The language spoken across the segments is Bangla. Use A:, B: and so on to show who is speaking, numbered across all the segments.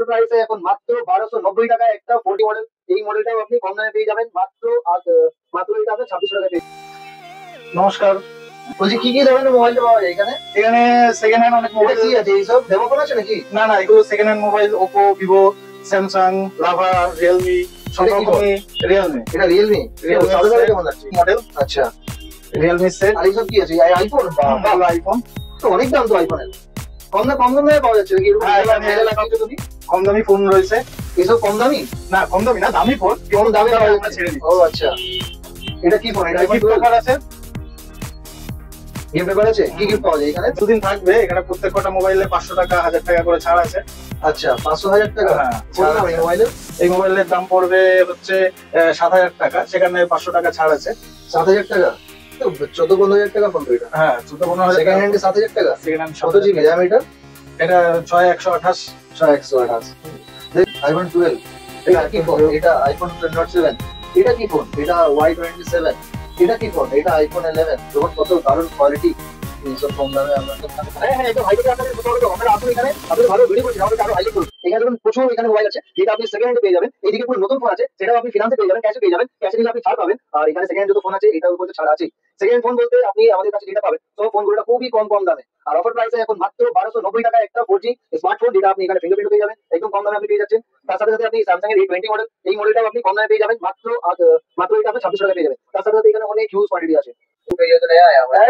A: অফার প্রাইসে এখন মাত্র 1290 টাকায় একটা 40 মডেল। এই মডেলটাও আপনি কম দামে পেয়ে যাবেন মাত্র মাত্র এটা আপনি 2600 টাকায় পেয়ে।
B: নমস্কার।
A: বলছি কি কি ধরনের মোবাইল পাওয়া যায় এখানে?
B: এখানে সেকেন্ড হ্যান্ড অনেক
A: এটা
B: মোবাইল।
A: কি আছে, এইসব ডেমো ফোন আছে নাকি?
B: না না, এগুলো second hand mobile. Oppo, Vivo, Samsung, lava, Realme, সব
A: এটা কি
B: রকমই। রিয়েলমি
A: এটা রিয়েলমি সাদা কালার কেমন লাগছে
B: মডেল।
A: আচ্ছা,
B: রিয়েলমি সেট।
A: আর এইসব কি আছে? আইফোন?
B: ভালো আইফোন।
A: তো অনেক দাম তো আইফোনের। কম দামে পাওয়া যাচ্ছে নাকি?
B: হ্যাঁ,
A: এরকম
B: এখানে
A: মেলা লাগছে তুমি
B: কম দামি ফোন রয়েছে।
A: এসব কম দামি?
B: না, কম দামি না, দামি ফোন।
A: কম দামে পাওয়া
B: আমরা
A: যাচ্ছে।
B: ছেড়ে দিই।
A: ও আচ্ছা, এটা কি ফোন? এটা
B: এটা গিফট অফার আছে।
A: গিফট পেপার আছে? কি গিফট পাওয়া যায় এখানে?
B: দুদিন থাকবে। এখানে প্রত্যেক কটা মোবাইলে 500 টাকা 1000 টাকা করে ছাড় আছে।
A: আচ্ছা, 500,000 টাকা?
B: হ্যাঁ,
A: কত দাম এই মোবাইলের?
B: এই মোবাইলের দাম পড়বে হচ্ছে 7000 টাকা, সেখানে 500 টাকা ছাড় আছে।
A: 7,000 টাকা? তো 14-15,000 টাকা ফোন তো এটা।
B: হ্যাঁ, 14-15,000
A: সেকেন্ড হ্যান্ডে 7,000 টাকা?
B: Second hand.
A: কত জিবি র্যাম এটা?
B: এটা 6128।
A: 128। আইফোন 12। এটা কি ফোন? এটা আইফোন নোট 7। এটা কি ফোন? এটা Y27। এটা কি ফোন? এটা আইফোন 11। দেখুন কত দারুণ কোয়ালিটি। এইসব কম দামে আমরা তো হ্যাঁ একদম হাই আপনাদের কোথাও কোথাও আমরা আসুন এখানে আপনাদের ভালো ভিডিও করছি, আমাদের আরো হাইলাইট করুন। এখানে দেখুন প্রচুর এখানে মোবাইল আছে যেটা আপনি সেকেন্ড হ্যান্ডে পেয়ে যাবেন। এইদিকে পুরো নতুন ফোন আছে, সেটাও আপনি ফিনান্সে পেয়ে যাবেন, ক্যাশে পেয়ে যাবেন। ক্যাশে নিলে আপনি ছাড় পাবেন। আর এখানে সেকেন্ড যত ফোন আছে এটার উপর ছাড় আছে। সেকেন্ড ফোন বলতে আপনি আমাদের কাছে যেটা পাবেন সব ফোনগুলো খুবই কম দামে। আর অফার প্রাইসে এখন মাত্র 1290 টাকায় একটা 4G স্মার্টফোন, যেটা আপনি এখানে ফিঙ্গারপ্রিন্ট পেয়ে যাবেন একদম কম দামে আপনি পেয়ে যাচ্ছেন। তার সাথে সাথে আপনি স্যামসাং এর A20 মডেল, এই মডেলটাও আপনি কম দামে পেয়ে যাবেন মাত্র মাত্র এটা আপনি 2600 টাকা পেয়ে যাবেন। তার সাথে সাথে এখানে অনেক হিউজ কোয়ান্টিটি আছে।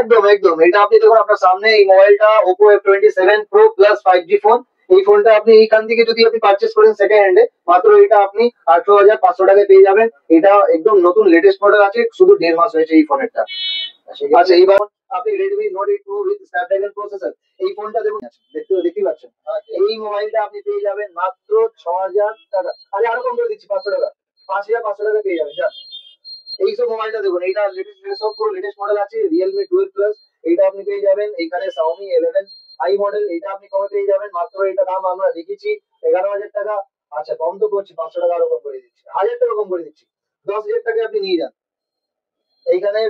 A: একদম একদম, এটা আপনি দেখুন আপনার সামনে এই মোবাইলটা Oppo F27 Pro Plus 5G phone. এই ফোনটা আপনি এইখান থেকে যদি আপনি পারচেস করেন সেকেন্ড হ্যান্ডে মাত্র এটা আপনি 18,500 টাকায় পেয়ে যাবেন। এটা একদম নতুন লেটেস্ট মডেল আছে, শুধু 1.5 মাস হয়েছে এই ফোনেরটা। আচ্ছা, এইবার আপনি Redmi Note 8 Pro with Snapdragon processor, এই ফোনটা দেখুন দেখতেই পাচ্ছেন। এই মোবাইলটা আপনি পেয়ে যাবেন মাত্র 6,000 টাকা। আরো কম করে দিচ্ছি 500 টাকা, 5,500 টাকা পেয়ে যাবেন। যান, এইসব মোবাইলটা দেখুন, এটা লেটেস্ট সব পুরো লেটেস্ট মডেল আছে। Realme 12 Plus এটা আপনি পেয়ে যাবেন। এখানে Xiaomi 11i মডেল, এটা আপনি কমে পেয়ে যাবেন মাত্র এটা দাম আমরা রেখেছি 11,000 টাকা। আচ্ছা, কম তো করছি, 500 টাকা আরো কম করে দিচ্ছি, 1,000 টাকা কম করে দিচ্ছি, 10,000 টাকা আপনি নিয়ে যান। এইখানে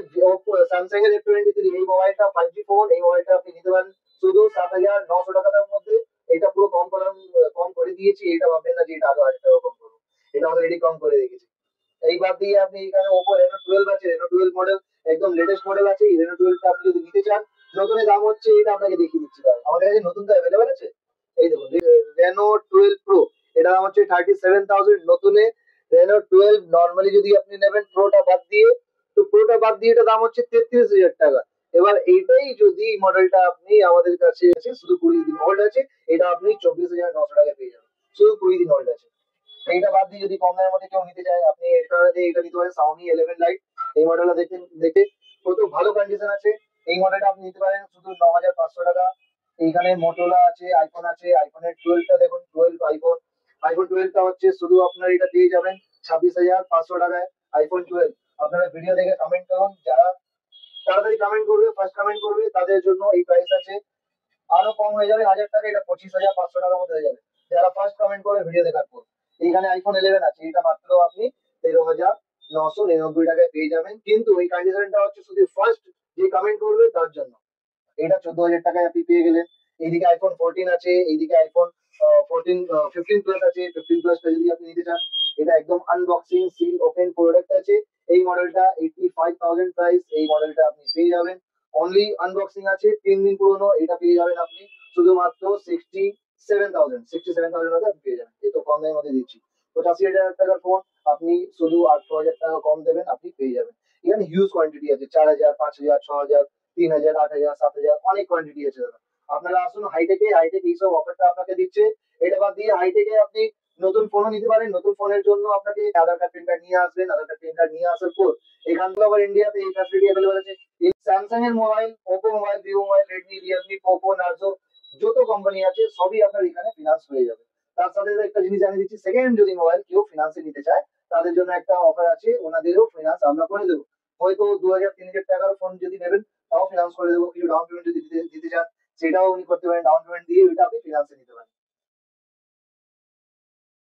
A: স্যামসাং এর F23 এই মোবাইলটা 5G ফোন, এই মোবাইলটা আপনি নিতে পারেন শুধু 7,900 টাকার মধ্যে। এটা পুরো কম করে দিয়েছি, এটা ভাববেন না যে এটা আরো 1,000 টাকা কম করবো, এটা অলরেডি কম করে রেখেছি। এই বাদ দিয়ে আপনি এখানে Oppo Reno 12 আছে, Reno 12 মডেল একদম লেটেস্ট মডেল আছে। এই Reno 12 টা আপনি যদি নিতে চান নতুন দাম হচ্ছে, এটা আপনাকে দেখিয়ে দিচ্ছি দাম। আমাদের কাছে নতুনটা অ্যাভেলেবেল আছে। এই দেখুন Reno 12 Pro, এটা দাম হচ্ছে 37,000 নতুনে। Reno 12 নরমালি যদি আপনি নেবেন প্রোটা বাদ দিয়ে, তো প্রোটা বাদ দিয়ে এটা দাম হচ্ছে 33,000 টাকা। এবার এইটাই যদি মডেলটা আপনি আমাদের কাছে আছে, শুধু 20 দিন ওল্ড আছে, এটা আপনি 24,900 টাকা পেয়ে যাবেন, শুধু 20 দিন ওল্ড আছে। এইটা বাদ দিয়ে যদি কম দামের মধ্যে কেউ নিতে চায় আপনি এটা নিতে পারেন Xiaomi 11 Lite। এই মডেলটা দেখে কত ভালো কন্ডিশন আছে। এই মডেলটা আপনি নিতে পারেন শুধু 9,500 টাকা। এইখানে মোটোলা আছে, আইফোন আছে। আইফোনের 12 টা দেখুন, 12 আইফোন 12 টা হচ্ছে শুধু আপনার এটা পেয়ে যাবেন 26,500 টাকায় আইফোন 12। আপনারা ভিডিও দেখে কমেন্ট করুন, যারা তাড়াতাড়ি কমেন্ট করবে, ফার্স্ট কমেন্ট করবে তাদের জন্য এই প্রাইস আছে। আরো কম হয়ে যাবে 1,000 টাকা, এটা 25,500 টাকার মধ্যে হয়ে যাবে যারা ফার্স্ট কমেন্ট করবে ভিডিও দেখার পর। এইখানে আইফোন 11 আছে, এটা মাত্র আপনি 13,999 টাকায় পেয়ে যাবেন। কিন্তু এই কন্ডিশনটা হচ্ছে শুধু ফার্স্ট যে কমেন্ট করবে তার জন্য। এটা 14,000 টাকায় আপনি পেয়ে গেলেন। এইদিকে আইফোন 14 আছে, এইদিকে আইফোন 15 প্লাস আছে। 15 প্লাসটা যদি আপনি নিতে চান, এটা একদম আনবক্সিং সিল ওপেন প্রোডাক্ট আছে। এই মডেলটা 85,000 প্রাইস, এই মডেলটা আপনি পেয়ে যাবেন। অনলি আনবক্সিং আছে, 3 দিন পুরনো, এটা পেয়ে যাবেন আপনি শুধুমাত্র 67,000 আপনি পেয়ে যাবেন। এই তো কম দামের মধ্যে দিচ্ছি। 85,000 টাকার ফোন আপনি শুধু 18,000 টাকা কম দেবেন, আপনি পেয়ে যাবেন। এখানে হিউজ কোয়ান্টিটি আছে, 4,000, 5,000, 6,000, 3,000, 8,000, 7,000, অনেক কোয়ান্টিটি আছে দাদা। আপনারা আসুন হাইটেকে, হাইটেক এইসব অফারটা আপনাকে দিচ্ছে। এটা বাদ দিয়ে হাইটেকে আপনি নতুন ফোনও নিতে পারেন। নতুন ফোনের জন্য আপনাকে আধার কার্ড প্যান কার্ড নিয়ে আসবেন। আধার কার্ড প্যান কার্ড নিয়ে আসার পর এখান থেকে আবার ইন্ডিয়াতে এই ফ্যাসিলিটি অ্যাভেলেবল আছে। এই স্যামসাং এর mobile, Oppo mobile, Vivo mobile, Redmi, Realme, Poco, Narzo যত কোম্পানি আছে সবই আপনার এখানে ফিনান্স হয়ে যাবে। তার সাথে সাথে একটা জিনিস জানিয়ে দিচ্ছি, সেকেন্ড যদি মোবাইল কেউ ফিনান্সে নিতে চায় তাদের জন্য একটা অফার আছে, ওনাদেরও ফিনান্স আমরা করে দেবো। হয়তো 2,000-3,000 টাকার ফোন যদি নেবেন তাও ফিনান্স করে দেবো। কিছু ডাউন পেমেন্ট যদি দিতে চান সেটাও উনি করতে পারেন, ডাউন পেমেন্ট দিয়ে ওইটা আপনি ফিনান্সে নিতে পারেন।